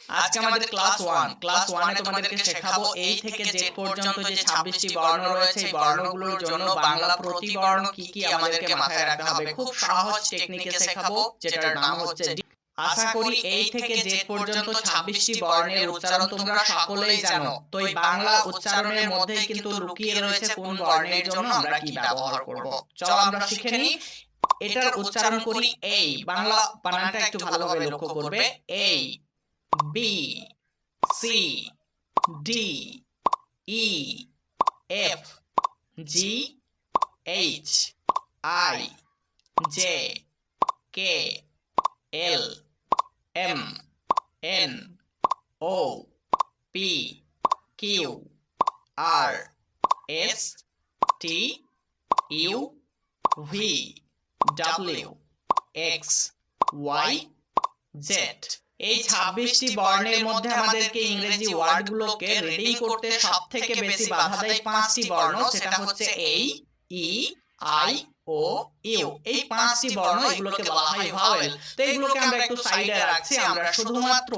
আজকে আমাদের ক্লাস 1 এ তোমাদেরকে শেখাবো এই থেকে জেড পর্যন্ত যে 26টি বর্ণ রয়েছে এই বর্ণগুলোর জন্য বাংলা প্রতিবর্ণ কি কি আমাদেরকে মাথায় রাখতে হবে। খুব সহজ টেকনিকে শেখাবো যেটার নাম হচ্ছে আশা করি এই থেকে জেড পর্যন্ত 26টি বর্ণের উচ্চারণ তোমরা সকলেই জানো। তো এই বাংলা উচ্চারণের মধ্যেই কিন্তু লুকিয়ে রয়েছে কোন বর্ণের জন্য আমরা কি ব্যবহার করব। চলো আমরা শিখে নিই। এটার উচ্চারণ করি এই, বাংলা বানানটা একটু ভালোভাবে লক্ষ্য করবে। A, B, C, D, E, F, G, H, I, J, K, L, M, N, O, P, Q, R, S, T, U, V, W, X, Y, Z. এই 26টি বর্ণের মধ্যে আমাদেরকে ইংরেজি ওয়ার্ডগুলোকে রিডিং করতে সবথেকে বেশি বাধা দেয় 5টি বর্ণ, সেটা হচ্ছে এই, ই, আই, ও, ইউ। এই 5টি বর্ণ এগুলোকে বলা হয় ভাওয়েল। তো এগুলোকে আমরা একটু সাইডে রাখছি, আমরা শুধুমাত্র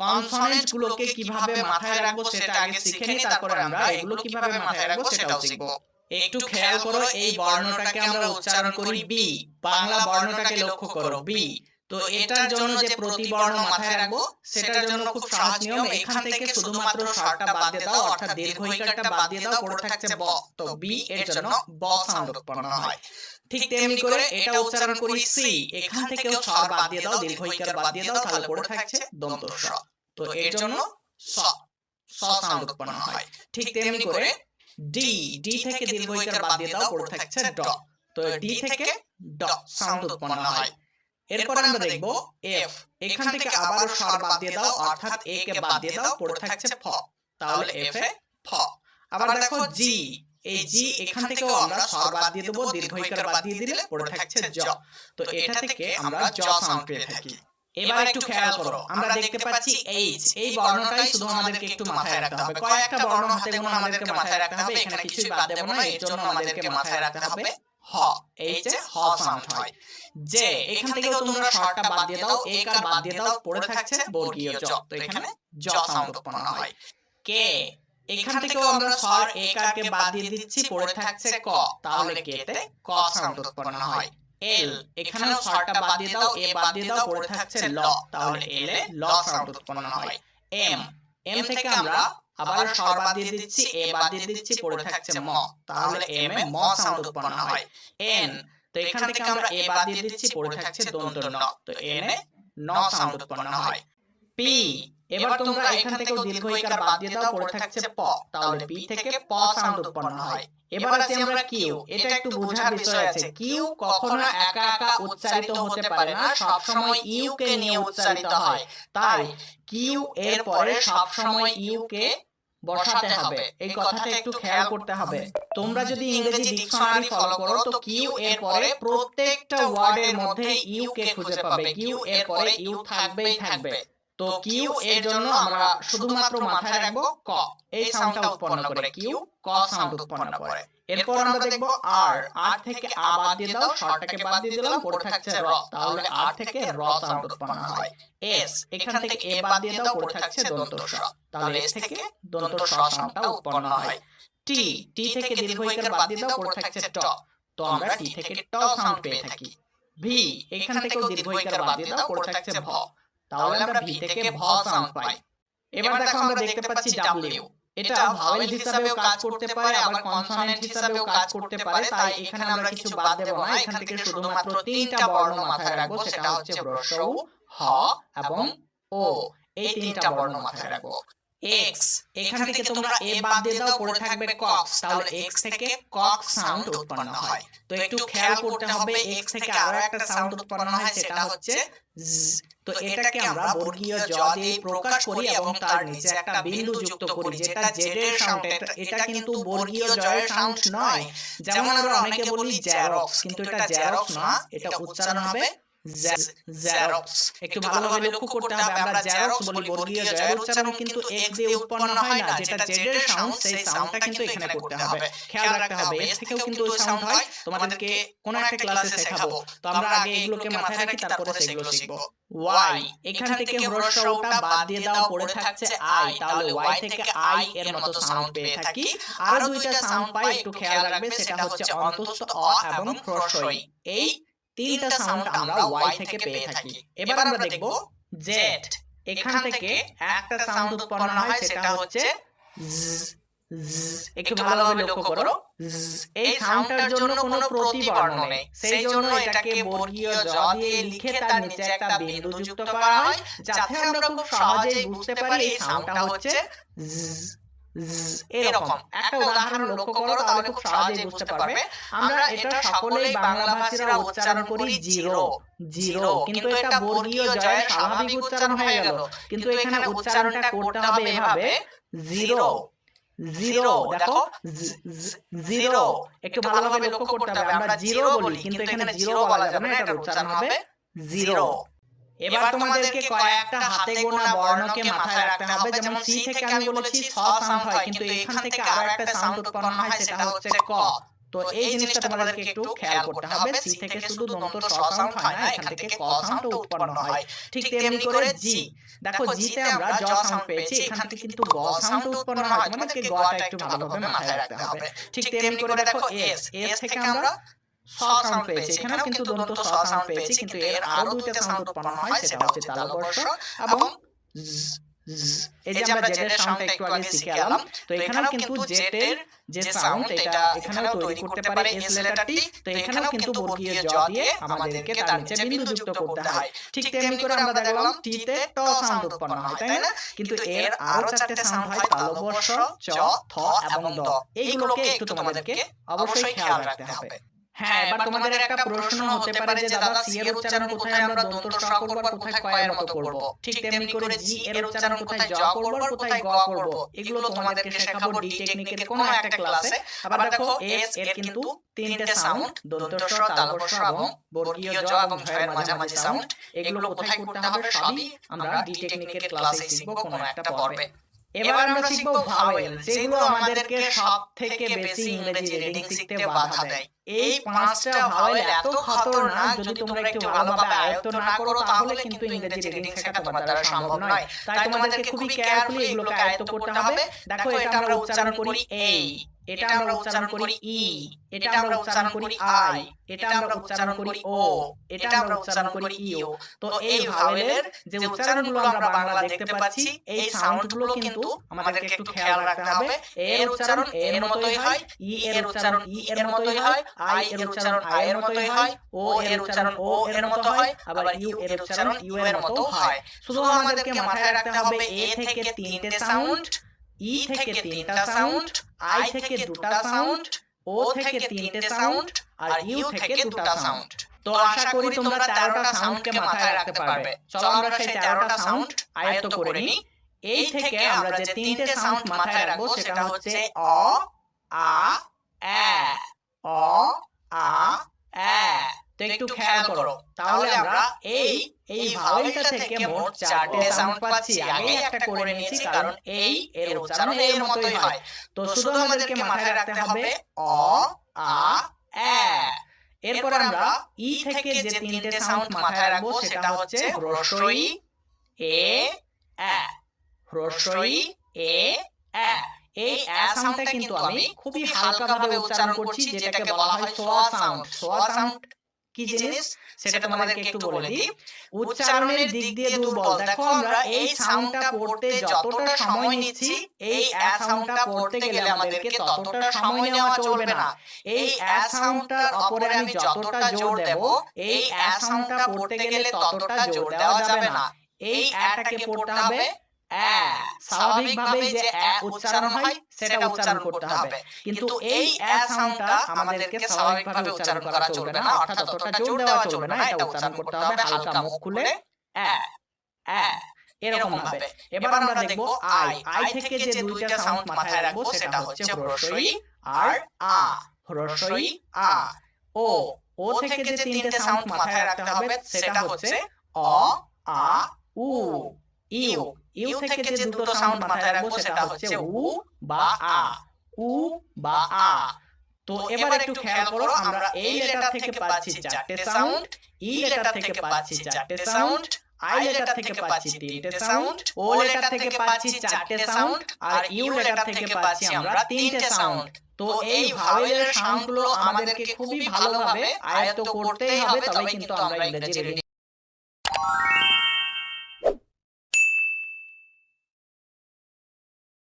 কনসোনেন্ট গুলোকে কিভাবে মাথায় রাখবো সেটা আগে শিখে নিই, তারপরে আমরা এগুলো কিভাবে মাথায় রাখবো সেটাও শিখবো। একটু খেয়াল করো, এই বর্ণটাকে আমরা উচ্চারণ করি বি। বাংলা বর্ণটাকে লক্ষ্য করো, বি। তো এটার জন্য যে প্রতিবর্ণ মাথায় রাখবো সেটার জন্য খুব সহজ নিয়ম, এখান থেকে শুধুমাত্র স্বরটা বাদ দিয়ে দাও, অর্থাৎ দীর্ঘ ইকারটা বাদ দিয়ে দাও, পড়ে থাকছে ব। তো বি এর জন্য ব সাউন্ড উৎপন্ন হয়। ঠিক তেমনি করে এটা উচ্চারণ করি সি, এখান থেকেও স্বর বাদ দিয়ে দাও, দীর্ঘ ইকার বাদ দিয়ে দাও, তাহলে পড়ে থাকছে দন্ত স। তো এর জন্য স, স সাউন্ড উৎপন্ন হয়। ঠিক তেমনি করে ডি, ডি থেকে দীর্ঘ ইকার বাদ দিয়ে দাও, পড়ে থাকছে ড। তো ডি থেকে ড সাউন্ড উৎপন্ন হয়। এরপর আমরা দেখব এফ, এখান থেকে আবারও স্বর বাদ দিয়ে দাও, অর্থাৎ এ কে বাদ দিয়ে দাও, পড়ে থাকছে ফ। তাহলে এফ এ ফ। আবার দেখো জি, এই জি এখান থেকেও আমরা স্বর বাদ দিয়ে দেব, দীর্ঘ ইকার বাদ দিয়ে দিলে পড়ে থাকছে জ। তো এটা থেকে আমরা জ সাউন্ড পেয়ে থাকি। এবার একটু খেয়াল করো, আমরা দেখতে পাচ্ছি এইচ, এই বর্ণটাই শুধু আমাদেরকে একটু মাথায় রাখতে হবে। কয়েকটা বর্ণ হাতে গোনা আমাদেরকে মাথায় রাখতে হবে, এখানে কিছুই বাদ দেব না, এর জন্য আমাদেরকে মাথায় রাখতে হবে হ। এইচ এ হ সাউন্ড হয়। জে, এখান থেকেও তোমরা স্বরটা বাদ দিয়ে দাও, এ কার বাদ দিয়ে দাও, পড়ে থাকছে বর্গীয় জ। তো এখানে জ সাউন্ড উৎপন্ন হয়। কে, এখান থেকেও আমরা স্বর এ কার কে বাদ দিয়ে দিচ্ছি, পড়ে থাকছে ক। তাহলে কে তে ক সাউন্ড উৎপন্ন হয়। এল, এখানেও স্বরটা বাদ দিয়ে দাও, এ বাদ দিয়ে দাও, পড়ে থাকছে ল। তাহলে এল এ ল সাউন্ড উৎপন্ন হয়। এম, এম থেকে আমরা আবার স্বর বাদ দিয়ে দিচ্ছি, এ বাদ দিয়ে দিচ্ছি, পড়ে থাকছে ম। তাহলে এম এ ম সাউন্ড উৎপন্ন হয়। এন, তো এখান থেকে আমরা এ বাদ দিয়ে দিচ্ছি, পড়ে থাকছে দন্ত ন। তো এন এ ন সাউন্ড উৎপন্ন হয়। পি, এবার তোমরা এখান থেকেও দীর্ঘ ইকার বাদ দিয়ে দাও, পড়ে থাকছে প। তাহলে পি থেকে প সাউন্ড উৎপন্ন হয়। এবার আসি আমরা কিউ, এটা একটু বোঝার বিষয় আছে। কিউ কখনো একা একা উচ্চারিত হতে পারে না, সব সময় ইউ কে নিয়ে উচ্চারিত হয়। তাই কিউ এর পরে সব সময় ইউ কে বসাতে হবে, এই কথাটা একটু খেয়াল করতে হবে। তোমরা যদি ইংরেজি ডিকশনারি ফলো করো তো কিউ এর পরে প্রত্যেকটা ওয়ার্ডের মধ্যে ইউ কে খুঁজে পাবে, কিউ এর পরে ইউ থাকবেই থাকবে। তো কিউ এর জন্য আমরা শুধুমাত্র মাথায় রাখবো ক, এই সাউন্ডটা উৎপন্ন করে কিউ ক সাউন্ড উৎপন্ন করে। এরপর আমরা দেখব আর, আর থেকে আ বাদ দিয়ে দাও, স্বরটাকে বাদ দিয়ে দিলাম, পড়ে থাকছে র। তাহলে আর থেকে র সাউন্ড উৎপন্ন হয়। এস, এখান থেকে এ বাদ দিয়ে দাও, পড়ে থাকছে দন্ত স। তাহলে এস থেকে দন্ত স সাউন্ডটা উৎপন্ন হয়। টি, টি থেকে দীর্ঘ ইকার বাদ দিয়ে দাও, পড়ে থাকছে ট। তো আমরা টি থেকে ট সাউন্ড পেয়ে থাকি। ভি, এখান থেকেও দীর্ঘ ইকার বাদ দিয়ে দাও, পড়ে থাকছে ভ। তাহলে আমরা ভি থেকে ভ সাউন্ড পাই। এবার দেখো আমরা দেখতে পাচ্ছি ডাব্লিউ, এটা ভাওয়েল হিসাবেও কাজ করতে পারে, আবার কনসোনেন্ট হিসাবেও কাজ করতে পারে। তাই এখানে আমরা কিছু বাদ দেব না, এখান থেকে শুধুমাত্র তিনটা বর্ণ মাথায় রাখবো, সেটা হচ্ছে হ্রস্ব উ, হ এবং ও। এই তিনটা বর্ণ মাথায় রাখবো। এক্স, এখান থেকে তোমরা এ বাদ দিয়ে দাও, পড়ে থাকবে কক্স। তাহলে এক্স থেকে কক সাউন্ড উৎপন্ন হয়। তো একটু খেয়াল করতে হবে, এক্স থেকে আরো একটা সাউন্ড উৎপন্ন হয়, সেটা হচ্ছে জ। তো এটাকে আমরা বর্গীয় জ দিয়ে প্রকাশ করি এবং তার নিচে একটা বিন্দু যুক্ত করি, যেটা জেড এর সাউন্ড। এটা কিন্তু বর্গীয় জ এর সাউন্ড নয়। যেমন আমরা অনেকে বলি জেরক্স, কিন্তু এটা জেরক্স না, এটা উচ্চারণ হবে জেরক্স। একটু ভালোভাবে লক্ষ্য করতে হবে, আমরা জেরক্স বলি, বর্গীয় জয়ের উচ্চারণ কিন্তু এক্স দিয়ে উৎপন্ন হয় না, যেটা জেড এর সাউন্ড সেই সাউন্ডটা কিন্তু এখানে করতে হবে, খেয়াল রাখতে হবে। এস থেকেও কিন্তু ওই সাউন্ড হয়, তোমাদেরকে কোন একটা ক্লাসে শেখাবো। তো আমরা আগে এগুলোকে মাথায় রাখি, তারপরে সেগুলো শিখবো। ওয়াই, এখান থেকে হ্রস্বটা বাদ দিয়ে দাও, পড়ে থাকছে আই, তাহলে ওয়াই থেকে আই এর মতো সাউন্ড পেয়ে থাকি। আরো দুইটা সাউন্ড পাই, একটু খেয়াল রাখবে, সেটা হচ্ছে অন্তস্থ অ এবং হ্রস্বই। এই তিনটা সাউন্ড আমরা ওয়াই থেকে পেয়ে থাকি। এবার আমরা দেখব জেড। এখান থেকে একটা সাউন্ড উৎপন্ন হয়, সেটা হচ্ছে একটু ভালোভাবে লক্ষ্য করো। এই সাউন্ডটার জন্য কোনো প্রতিবর্ণ নেই, সেই জন্য এটাকে বর্গীয় জ দিয়ে লিখে তার নিচে একটা বিন্দু যুক্ত করা হয়, যাতে আমরা খুব সহজেই বুঝতে পারি এই সাউন্ডটা হচ্ছে এরকম। একটা উদাহরণ লক্ষ্য করো, তাহলে খুব সহজেই বুঝতে পারবে। আমরা এটা সকলেই বাংলা ভাষীরা উচ্চারণ করি জিরো, জিরো, কিন্তু এটা বর্গীয় জয়ের স্বাভাবিক উচ্চারণ হয়ে গেল, কিন্তু এখানে উচ্চারণটা করতে হবে এভাবে, জিরো, জিরো। দেখো জিরো, একটু ভালোভাবে লক্ষ্য করতে হবে, আমরা জিরো বলি কিন্তু এখানে জিরো বলা যাবে না, এটার উচ্চারণ হবে জিরো। এবার তোমাদেরকে কয়েকটা হাতে গোনা বর্ণকে মাথায় রাখতে হবে, যেমন সি থেকে আমি বলেছি স সাউন্ড হয়, কিন্তু এখান থেকে আরো একটা সাউন্ড উৎপন্ন হয়, সেটা হচ্ছে ক। তো এই জিনিসটা তোমাদেরকে একটু খেয়াল করতে হবে, সি থেকে শুধু দন্ত স সাউন্ড হয় না, এখান থেকে ক সাউন্ড উৎপন্ন হয়। ঠিক তেমনি করে জি, দেখো জিতে আমরা জ সাউন্ড পেয়েছি, এখান থেকে কিন্তু গ সাউন্ড উৎপন্ন হয়, তোমাদেরকে গটা একটু ভালোভাবে মাথায় রাখতে হবে। ঠিক তেমনি করে দেখো এস, এস থেকে আমরা স সাউন্ড পেয়েছি, এখানেও কিন্তু দন্ত স সাউন্ড পেয়েছি, কিন্তু এর আরো দুইটা সাউন্ড উৎপন্ন হয়, সেটা হচ্ছে তালবর্ষ এবং এই যে আমরা জেড এর সাউন্ডটা একটু আগে শিখে এলাম। তো এখানেও কিন্তু জেড এর যে সাউন্ড, এটা এখানেও তৈরি করতে পারে এস লেটারটি। তো এখানেও কিন্তু বর্গীয় জ দিয়ে আমাদেরকে তার নিচে বিন্দু যুক্ত করতে হয়। ঠিক তেমনি করে আমরা দেখলাম টি তে ট সাউন্ড উৎপন্ন হয়, তাই না? কিন্তু এর আরো চারটি সাউন্ড হয় তালবর্ষ, চ, থ এবং দ। এইগুলোকে একটু তোমাদেরকে অবশ্যই খেয়াল রাখতে হবে। হ্যাঁ, এবার তোমাদের একটা প্রশ্ন হতে পারে যে দাদা সি এর উচ্চারণ কোথায় আমরা দন্ত স করব আর কোথায় ক এর মতো করব? ঠিক তেমনি করে জি এর উচ্চারণ কোথায় জ করব আর কোথায় গ করব? এগুলো তোমাদেরকে শেখাবো ডি টেকনিকের কোন একটা ক্লাসে। আবার দেখো এস এর কিন্তু তিনটে সাউন্ড, দন্ত স, তালবর্ষ এবং বর্গীয় জ এবং ঝ এর মাঝামাঝি সাউন্ড। এগুলো কোথায় করতে হবে সবই আমরা ডি টেকনিকের ক্লাসে শিখব কোন একটা পর্বে। এবার আমরা শিখব ভাওয়েল, যেগুলো আমাদেরকে সবথেকে বেশি ইংরেজি রিডিং শিখতে বাধা দেয়। এই পাঁচটা ভাওয়েল এত খতরনাক, যদি তোমরা একটু ভালোভাবে আয়ত্ত না করো তাহলে কিন্তু ইংরেজি রিডিং শেখা তোমার দ্বারা সম্ভব নয়। তাই তোমাদেরকে খুবই কেয়ারফুলি এগুলোকে আয়ত্ত করতে হবে। দেখো এটা আমরা উচ্চারণ করি এই, এটা আমরা উচ্চারণ করি ই, এটা আমরা উচ্চারণ করি আই, এটা আমরা উচ্চারণ করি ও, এটা আমরা উচ্চারণ করি ইও। তো এই ভাওয়েলের যে উচ্চারণগুলো আমরা বাংলা দেখতে পাচ্ছি, এই সাউন্ডগুলো কিন্তু আমাদেরকে একটু খেয়াল রাখতে হবে। এর উচ্চারণ এর মতোই হয়, ই এর উচ্চারণ ই এর মতোই হয়, আই এর উচ্চারণ আই এর মতোই হয়, ও এর উচ্চারণ ও এর মতো হয়, আবার ইউ এর উচ্চারণ ইউ এর মতো হয়। শুধু আমাদেরকে মাথায় রাখতে হবে এ থেকে তিনটে সাউন্ড, ই থেকে তিনটা সাউন্ড, আই থেকে দুটা সাউন্ড, ও থেকে তিনটে সাউন্ড আর ইউ থেকে দুটা সাউন্ড। তো আশা করি তোমরা 13টা সাউন্ডকে মাথায় রাখতে পারবে। চলো আমরা সেই 13টা সাউন্ড আয়ত্ত করে নিই। এই থেকে আমরা যে তিনটে সাউন্ড মাথায় রাখবো সেটা হচ্ছে অ, আ, এ, অ, আ, এ। তো একটু খেয়াল করো, তাহলে আমরা এই ভাওয়েলটা থেকে মোট 4টে সাউন্ড পাচ্ছি। আগে একটা করে নিয়েছি কারণ এই এর উচ্চারণ এর মতোই হয়। তো শুধু আমাদেরকে মাথায় রাখতে হবে অ, আ, এ। এরপর আমরা ই থেকে যে তিনটে সাউন্ড মাথায় রাখবো সেটা হচ্ছে হ্রস্বই এ, এ, হ্রস্বই এ, এ। এই এ সাউন্ডটা কিন্তু আমি খুবই হালকাভাবে উচ্চারণ করছি, যেটাকে বলা হয় সোয়া সাউন্ড। সোয়া সাউন্ড কি জিনিস সেটা তোমাদেরকে একটু বলে দিই। উচ্চারণের দিক দিয়ে দুর্বল। দেখো আমরা এই সাউন্ডটা পড়তে যতটা সময় নিচ্ছি, এই এ সাউন্ডটা পড়তে গেলে আমাদেরকে ততটা সময় নেওয়া চলবে না। এই এ সাউন্ডটার উপরে আমি যতটা জোর দেব, এই এ সাউন্ডটা পড়তে গেলে ততটা জোর দেওয়া যাবে না। এই এটাকে পড়তে হবে এ। স্বাভাবিকভাবে যে এ উচ্চারণ হয় সেটা উচ্চারণ করতে হবে, কিন্তু এই এ সাউন্ডটা আমাদেরকে স্বাভাবিকভাবে উচ্চারণ করা চলবে না, অর্থাৎ ততটা জোর দেওয়া চলবে না। এটা উচ্চারণ করতে হবে হালকা মুখ খুলে এ, এ, এরকম ভাবে। এবার আমরা দেখব আই। আই থেকে যে দুইটা সাউন্ড মাথায় রাখবো সেটা হচ্ছে হ্রস্বই আর আ। হ্রস্বই আ। ও, ও থেকে যে তিনটে সাউন্ড মাথায় রাখতে হবে সেটা হচ্ছে অ, আ, উ। ইউ, ইউ থেকে যে দুটো সাউন্ড মাথায় রাখবো সেটা হচ্ছে উ বা আ, উ বা আ। তো এবার একটু খেয়াল করো, আমরা এই লেটার থেকে পাচ্ছি চারটে সাউন্ড, ই লেটার থেকে পাচ্ছি চারটে সাউন্ড, আই লেটার থেকে পাচ্ছি তিনটে সাউন্ড, ও লেটার থেকে পাচ্ছি চারটে সাউন্ড, আর ইউ লেটার থেকে পাচ্ছি আমরা তিনটে সাউন্ড। তো এই ভাওয়েলের সাউন্ডগুলো আমাদেরকে খুবই ভালোভাবে আয়ত্ত করতেই হবে, তবেই কিন্তু আমরা ইংরেজি রিডিং